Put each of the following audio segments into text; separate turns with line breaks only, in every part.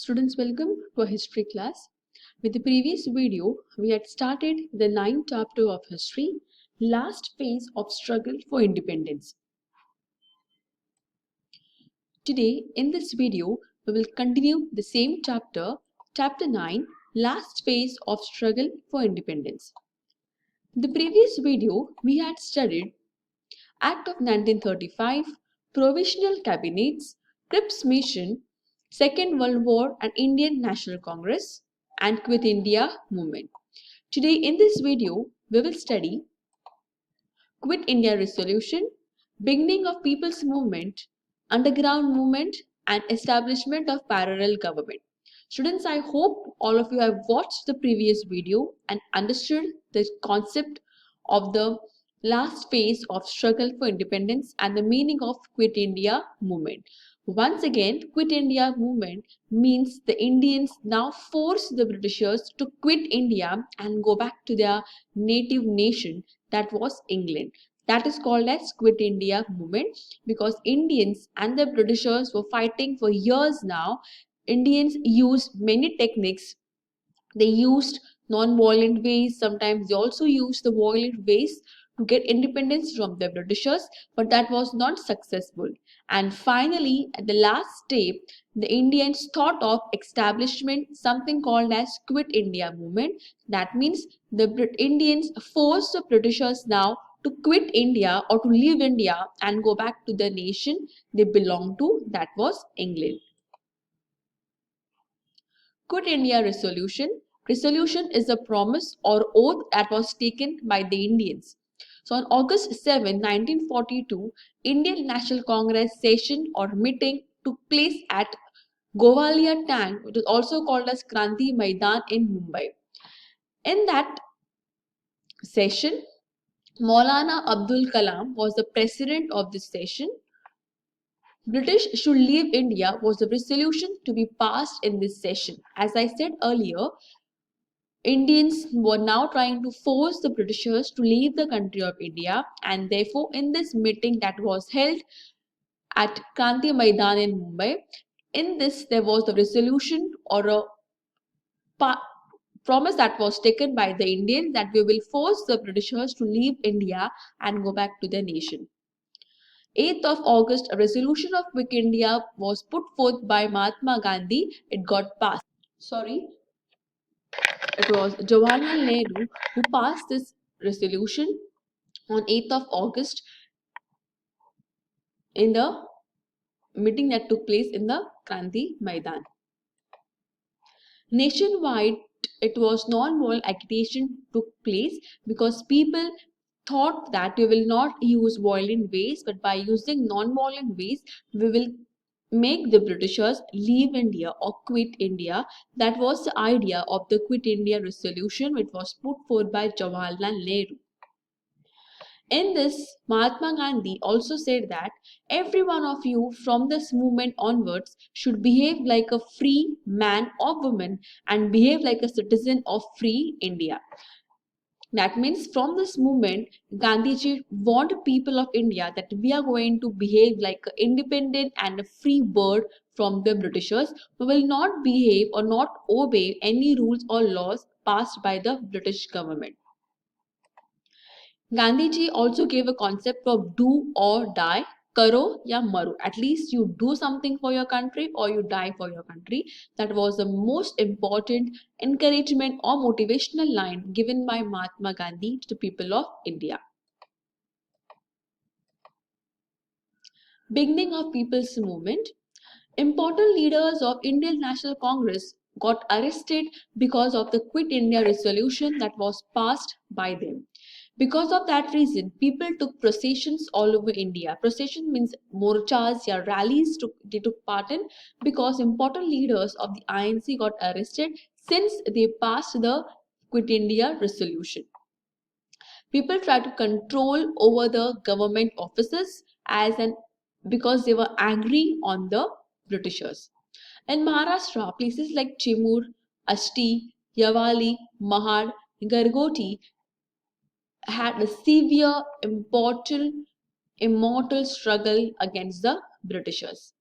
Students, welcome to our history class. With the previous video, we had started the ninth chapter of history, last phase of struggle for independence. Today, in this video, we will continue the same chapter, chapter 9, last phase of struggle for independence. In the previous video, we had studied Act of 1935, Provisional Cabinets, Cripps Mission, Second World War and Indian National Congress, and Quit India movement. Today in this video, we will study Quit India Resolution, beginning of People's Movement, underground movement, and establishment of parallel government. Students, I hope all of you have watched the previous video and understood the concept of the last phase of struggle for independence and the meaning of Quit India movement. Once again, Quit India movement means the Indians now force the Britishers to quit India and go back to their native nation, that was England. That is called as Quit India movement because Indians and the Britishers were fighting for years now. Indians used many techniques. They used non-violent ways. Sometimes they also used the violent ways to get independence from the Britishers, but that was not successful. And finally, at the last step, the Indians thought of establishment something called as Quit India movement. That means the Indians forced the Britishers now to quit India or to leave India and go back to the nation they belonged to, that was England. Quit India Resolution. Resolution is a promise or oath that was taken by the Indians. So on August 7, 1942, Indian National Congress session or meeting took place at Gowalia Tank, which is also called as Kranti Maidan in Mumbai. In that session, Maulana Abdul Kalam was the president of this session. British should leave India was the resolution to be passed in this session. As I said earlier, Indians were now trying to force the Britishers to leave the country of India, and therefore in this meeting that was held at Kranti Maidan in Mumbai, in this there was the resolution or a promise that was taken by the Indians that we will force the Britishers to leave India and go back to their nation. 8th of August, a resolution of Quit India was put forth by Mahatma Gandhi. It got passed. It was Jawaharlal Nehru who passed this resolution on 8th of August in the meeting that took place in the Kranti Maidan. Nationwide, it was non-violent agitation took place because people thought that we will not use violent ways, but by using non-violent ways, we will make the Britishers leave India or quit India. That was the idea of the Quit India resolution, which was put forth by Jawaharlal Nehru. In this, Mahatma Gandhi also said that every one of you from this movement onwards should behave like a free man or woman and behave like a citizen of free India. That means from this movement, Gandhiji warned people of India that we are going to behave like an independent and a free bird from the Britishers. We will not behave or not obey any rules or laws passed by the British government. Gandhiji also gave a concept of do or die, karo ya maro. At least you do something for your country or you die for your country. That was the most important encouragement or motivational line given by Mahatma Gandhi to the people of India. Beginning of People's Movement. Important leaders of Indian National Congress got arrested because of the Quit India resolution that was passed by them. Because of that reason, people took processions all over India. Procession means morchas or rallies they took part in because important leaders of the INC got arrested since they passed the Quit India resolution. People tried to control over the government offices because they were angry on the Britishers. In Maharashtra, places like Chimur, Asti, Yawali, Mahad, Gargoti had a severe, immortal struggle against the Britishers.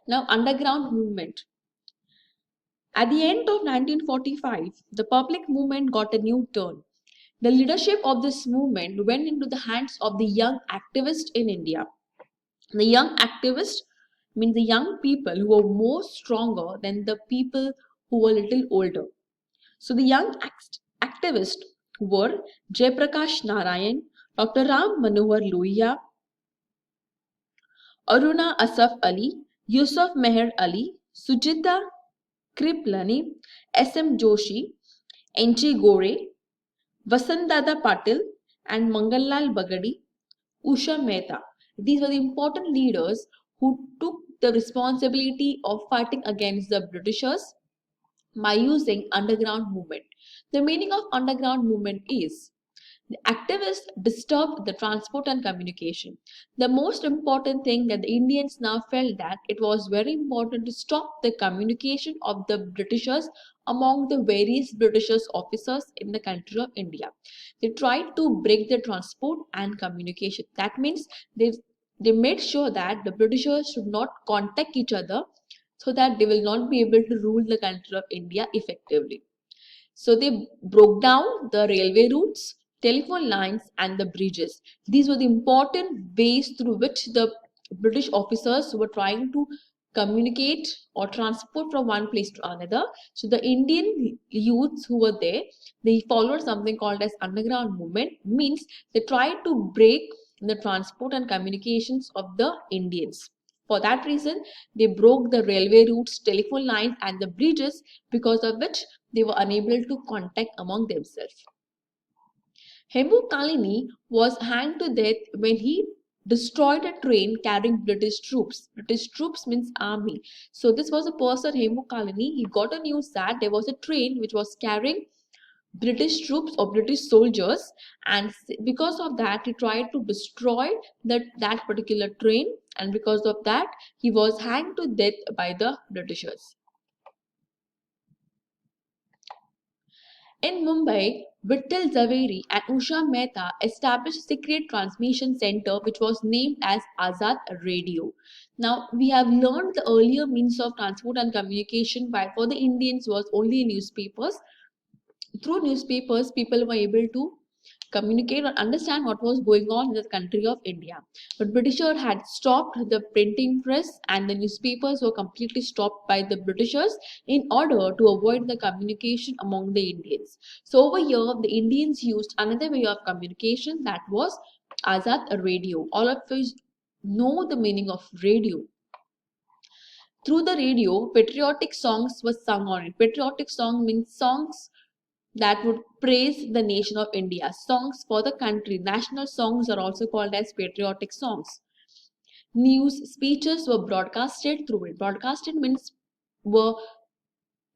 Now, underground movement. At the end of 1945, the public movement got a new turn. The leadership of this movement went into the hands of the young activists in India. The young activists means the young people who were more stronger than the people who were a little older. So the young activists were Jayaprakash Narayan, Dr. Ram Manohar Lohia, Aruna Asaf Ali, Yusuf Meher Ali, Sujita Kriplani, S.M. Joshi, N.G. Gore, Vasantdada Patil, and Mangalal Bagadi, Usha Mehta. These were the important leaders who took the responsibility of fighting against the Britishers by using underground movement. The meaning of underground movement is the activists disturbed the transport and communication. The most important thing that the Indians now felt that it was very important to stop the communication of the Britishers among the various Britishers officers in the country of India. They tried to break the transport and communication. That means they made sure that the Britishers should not contact each other so that they will not be able to rule the country of India effectively. So they broke down the railway routes, telephone lines, and the bridges. These were the important ways through which the British officers were trying to communicate or transport from one place to another. So the Indian youths who were there, they followed something called as underground movement, means they tried to break the transport and communications of the Indians. For that reason, they broke the railway routes, telephone lines, and the bridges, because of which they were unable to contact among themselves. Hemu Kalini was hanged to death when he destroyed a train carrying British troops. British troops means army. So this was a person, Hemu Kalini. He got a news that there was a train which was carrying British troops or British soldiers, and because of that he tried to destroy that particular train, and because of that he was hanged to death by the Britishers. In Mumbai, Vittal Zaveri and Usha Mehta established a secret transmission center which was named as Azad Radio. Now, we have learned the earlier means of transport and communication by for the Indians was only newspapers. Through newspapers, people were able to communicate or understand what was going on in the country of India. But Britishers had stopped the printing press and the newspapers were completely stopped by the Britishers in order to avoid the communication among the Indians. So over here, the Indians used another way of communication, that was Azad Radio. All of us know the meaning of radio. Through the radio, patriotic songs were sung on it. Patriotic song means songs that would praise the nation of India. Songs for the country. National songs are also called as patriotic songs. News speeches were broadcasted through it. Broadcasted means were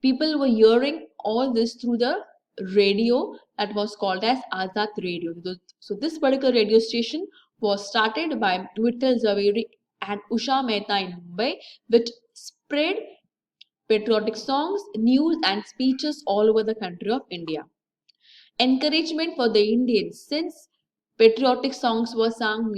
people were hearing all this through the radio that was called as Azad Radio. So this particular radio station was started by Vittal Zaveri and Usha Mehta in Mumbai, which spread patriotic songs, news, and speeches all over the country of India. Encouragement for the Indians, since patriotic songs were sung,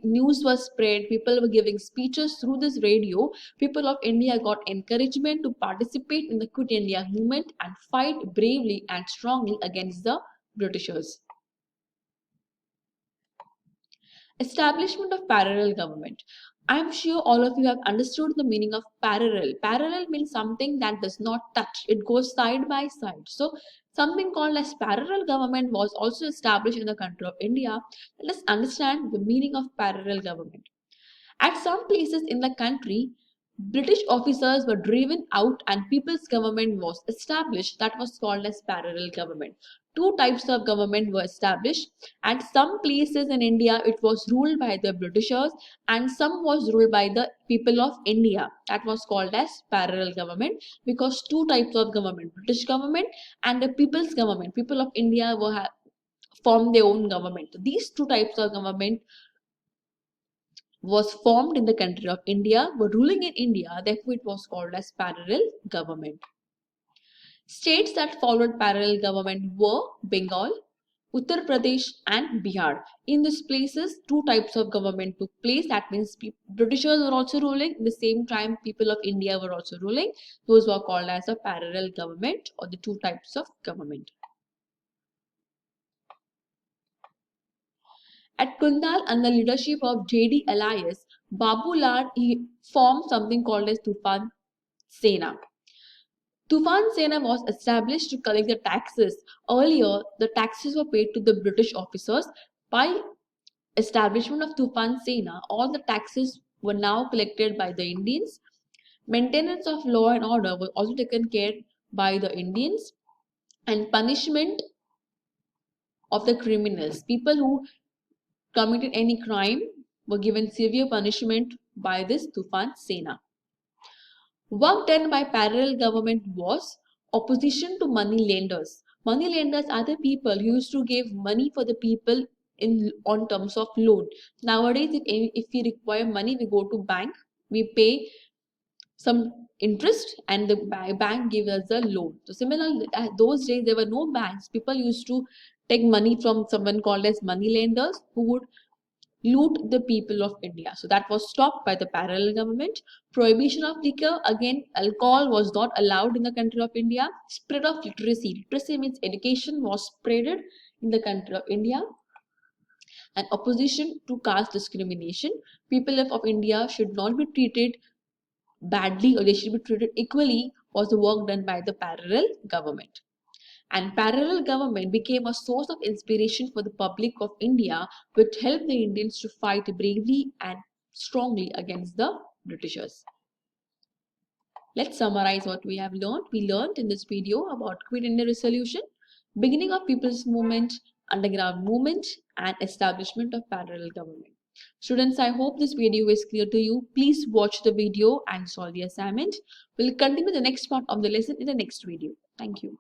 news was spread, people were giving speeches through this radio. People of India got encouragement to participate in the Quit India movement and fight bravely and strongly against the Britishers. Establishment of parallel government. I am sure all of you have understood the meaning of parallel. Parallel means something that does not touch, it goes side by side. So, something called as parallel government was also established in the country of India. Let us understand the meaning of parallel government. At some places in the country, British officers were driven out and people's government was established, that was called as parallel government. Two types of government were established. At some places in India, it was ruled by the Britishers and some was ruled by the people of India. That was called as parallel government because two types of government, British government and the people's government. People of India were formed their own government. These two types of government was formed in the country of India, were ruling in India, therefore it was called as parallel government. States that followed parallel government were Bengal, Uttar Pradesh and Bihar. In these places, two types of government took place. That means Britishers were also ruling. At the same time, people of India were also ruling. Those were called as a parallel government or the two types of government. At Kundal, under the leadership of J.D. Elias, Babu Lal he formed something called as Tufan Sena. Tufan Sena was established to collect the taxes. Earlier, the taxes were paid to the British officers. By establishment of Tufan Sena, all the taxes were now collected by the Indians. Maintenance of law and order was also taken care by the Indians, and punishment of the criminals, people who committed any crime, were given severe punishment by this Tufan Sena. Work done by parallel government was opposition to money lenders. Money lenders are the people who used to give money for the people on terms of loan. Nowadays, if we require money, we go to bank, we pay some interest, and the bank gives us a loan. So similarly, those days there were no banks. People used to take money from someone called as money lenders who would loot the people of India. So that was stopped by the parallel government. Prohibition of liquor, again, alcohol was not allowed in the country of India. Spread of literacy. Literacy means education was spreaded in the country of India. And opposition to caste discrimination. People of India should not be treated badly or they should be treated equally was the work done by the parallel government. And parallel government became a source of inspiration for the public of India, which helped the Indians to fight bravely and strongly against the Britishers. Let's summarize what we have learned. We learned in this video about Quit India Resolution, beginning of People's Movement, underground movement, and establishment of parallel government. Students, I hope this video is clear to you. Please watch the video and solve the assignment. We'll continue the next part of the lesson in the next video. Thank you.